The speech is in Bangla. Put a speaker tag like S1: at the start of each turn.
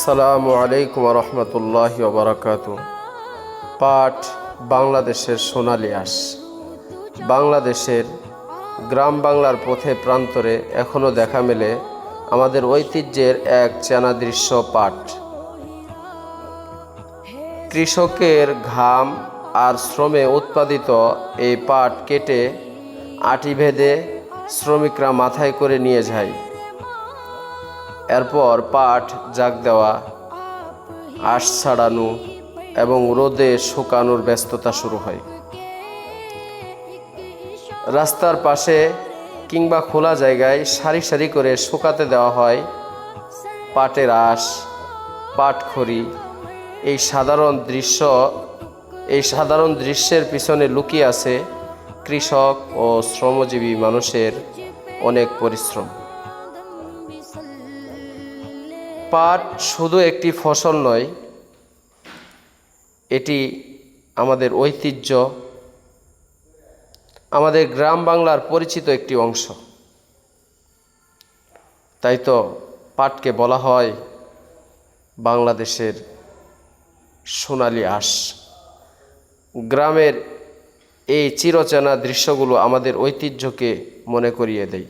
S1: আসসালামু আলাইকুম রহমতুল্লাহি ওবরাকাতু। পাট বাংলাদেশের সোনালী আঁশ। বাংলাদেশের গ্রাম বাংলার পথে প্রান্তরে এখনও দেখা মেলে আমাদের ঐতিহ্যের এক চেনা দৃশ্য পাট। কৃষকের ঘাম আর শ্রমে উৎপাদিত এই পাট কেটে আটি ভেদে শ্রমিকরা মাথায় করে নিয়ে যায়। এরপর পাট জাগ দেওয়া, আঁশ ছাড়ানো এবং রোদে শুকানোর ব্যস্ততা শুরু হয়। রাস্তার পাশে কিংবা খোলা জায়গায় সারি সারি করে শুকাতে দেওয়া হয় পাটের আঁশ, পাটখড়ি। এই সাধারণ দৃশ্যের পিছনে লুকিয়ে আছে কৃষক ও শ্রমজীবী মানুষের অনেক পরিশ্রম। পাট শুধু একটি ফসল নয়, এটি আমাদের ঐতিহ্য, আমাদের গ্রাম বাংলার পরিচিত একটি অংশ। তাই তো পাটকে বলা হয় বাংলাদেশের সোনালী আঁশ। গ্রামের এই চিরচেনা দৃশ্যগুলো আমাদের ঐতিহ্যকে মনে করিয়ে দেয়।